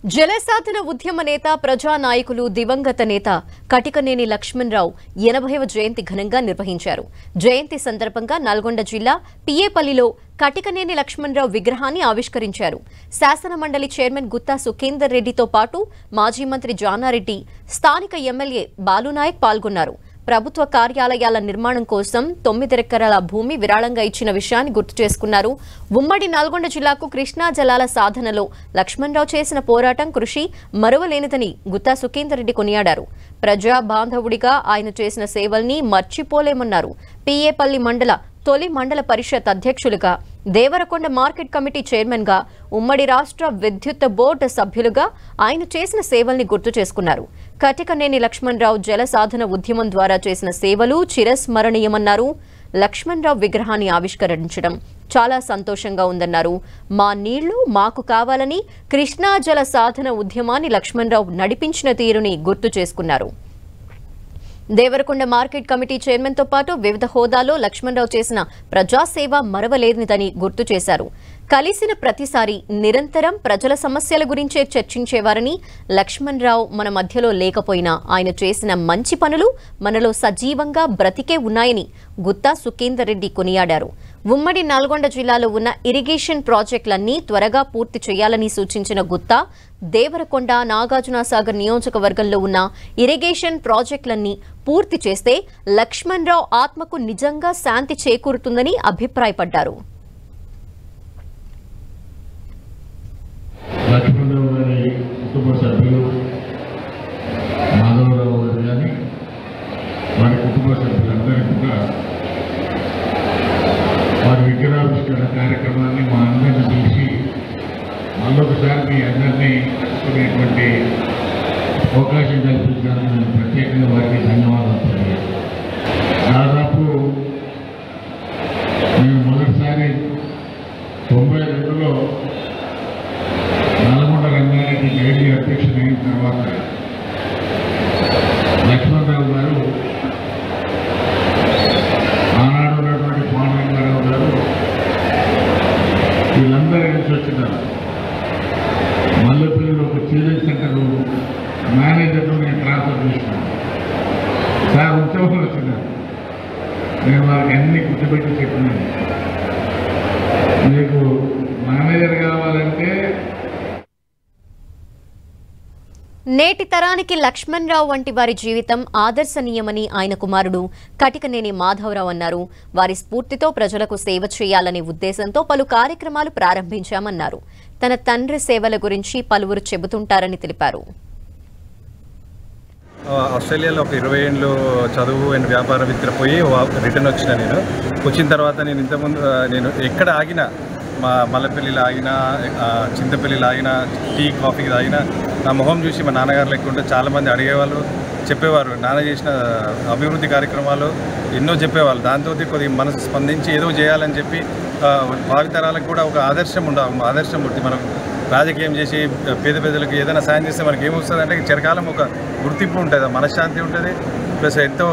జలసాధన ఉద్యమ నేత ప్రజానాయకులు దివంగత నేత కటికనేని లక్ష్మణరావు 80వ జయంతి ఘనంగా నిర్వహించారు. జయంతి సందర్భంగా నల్గొండ జిల్లా పిఏపల్లిలో కటికనేని లక్ష్మణరావు విగ్రహాన్ని ఆవిష్కరించారు. శాసన మండలి చైర్మన్ గుత్తా సుఖేందర్ రెడ్డితో పాటు మాజీ మంత్రి జానారెడ్డి, స్థానిక ఎమ్మెల్యే బాలునాయక్ పాల్గొన్నారు. ప్రభుత్వ కార్యాలయాల నిర్మాణం కోసం 9 ఎకరాల భూమి విరాళంగా ఇచ్చిన విషయాన్ని గుర్తు చేసుకున్నారు. ఉమ్మడి నల్గొండ జిల్లాకు కృష్ణా జలాల సాధనలో లక్ష్మణరావు చేసిన పోరాటం, కృషి మరువలేనిదని గుత్తా సుఖేందర్ రెడ్డి కొనియాడారు. ప్రజా బాంధవుడిగా ఆయన చేసిన సేవల్ని మర్చిపోలేమన్నారు. పిఏపల్లి మండల తొలి మండల పరిషత్ అధ్యక్షులుగా, దేవరకొండ మార్కెట్ కమిటీ చైర్మన్ గా, ఉమ్మడి రాష్ట్ర విద్యుత్ బోర్డు సభ్యులుగా ఆయన చేసిన సేవల్ని గుర్తు చేసుకున్నారు. కటికనేని లక్ష్మణరావు జల సాధన ఉద్యమం ద్వారా చేసిన సేవలు చిరస్మరణీయమన్నారు. లక్ష్మణరావు విగ్రహాన్ని ఆవిష్కరించడం చాలా సంతోషంగా ఉందన్నారు. మా నీళ్లు మాకు కావాలని కృష్ణా జల సాధన ఉద్యమాన్ని లక్ష్మణరావు నడిపించిన తీరుని గుర్తు చేసుకున్నారు. దేవరకొండ మార్కెట్ కమిటీ చైర్మన్ తో పాటు వివిధ హోదాలో లక్ష్మణరావు చేసిన ప్రజాసేవ మరవలేనిదని గుర్తు చేశారు. కలిసిన ప్రతిసారి నిరంతరం ప్రజల సమస్యల గురించే చర్చించేవారని, లక్ష్మణరావు మన మధ్యలో లేకపోయినా ఆయన చేసిన మంచి పనులు మనలో సజీవంగా బ్రతికే ఉన్నాయని గుత్తా సుఖేందర్ రెడ్డి కొనియాడారు. ఉమ్మడి నల్గొండ జిల్లాలో ఉన్న ఇరిగేషన్ ప్రాజెక్టులన్నీ త్వరగా పూర్తి చేయాలని సూచించిన గుత్తా, దేవరకొండ, నాగార్జునసాగర్ నియోజకవర్గంలో ఉన్న ఇరిగేషన్ ప్రాజెక్టులన్నీ పూర్తి చేస్తే లక్ష్మణరావు ఆత్మకు నిజంగా శాంతి చేకూరుతుందని అభిప్రాయపడ్డారు. లక్ష్మణరావు గారి కుటుంబ సభ్యులు, మాధవరావు గారు కానీ వారి కుటుంబ సభ్యులందరికీ కూడా వారి విగ్రహావిష్కరణ కార్యక్రమాన్ని మా అందరిని పిలిచి మళ్ళొకసారి మీ అందరినీ కలుసుకునేటువంటి అవకాశం కల్పించడానికి నేను ప్రత్యేకంగా వారికి ధన్యవాదాలు తెలియజేస్తాను. దాదాపు నేను మొదటిసారి 92లో నల్గొండ రంగారెడ్డి జేడీ అధ్యక్షుడు అయిన తర్వాత లక్ష్మణరావు గారు, ఆనాడు ఉన్నటువంటి పాండరంగారావు గారు, వీళ్ళందరూ కలిసి వచ్చినారు. మల్లెపల్లిలో ఒక చిల్డ్రన్ సెంటర్ మేనేజర్ను నేను ట్రాన్స్ఫర్ చేసినాను. సార్ ఉద్యోగంలో వచ్చినారు. నేను వారికి అన్ని గుర్తుపెట్టి చెప్పినాను, మీకు మేనేజర్ కావాలంటే. నేటి తరానికి లక్ష్మణరావు వంటి వారి జీవితం ఆదర్శనీయమని ఆయన కుమారుడు కటికనేని మాధవరావు అన్నారు. వారి స్ఫూర్తితో ప్రజలకు సేవ చేయాలనే ఉద్దేశంతో పలు కార్యక్రమాలు ప్రారంభించామన్నారు. తన తండ్రి సేవల గురించి పలువురు చెబుతుంటారని తెలిపారు. ఆస్ట్రేలియాలో ఒక 20 ఏళ్ళు చదువు అండ్ వ్యాపార విద్య పోయి రిటర్న్ వచ్చిన వచ్చిన తర్వాత నేను ఇంతకుముందు నేను ఎక్కడ ఆగినా, మా మల్లెపల్లిలో ఆగినా, చింతపల్లిలో ఆగినా, టీ కాఫీకి తాగినా నా మొహం చూసి మా నాన్నగారు లేకుంటే చాలామంది అడిగేవాళ్ళు, చెప్పేవారు. నాన్న చేసిన అభివృద్ధి కార్యక్రమాలు ఎన్నో చెప్పేవాళ్ళు. దాంతో కొద్దిగా మనసు స్పందించి ఏదో చేయాలని చెప్పి భావితరాలకు కూడా ఒక ఆదర్శం ఉంటుంది. మనం రాజకీయం చేసి పేద ప్రజలకు ఏదైనా సాయం చేస్తే మనకి ఏమొస్తుంది అంటే చిరకాలం ఒక గుర్తింపు ఉంటుంది, మనశ్శాంతి ఉంటుంది, ప్లస్ ఎంతో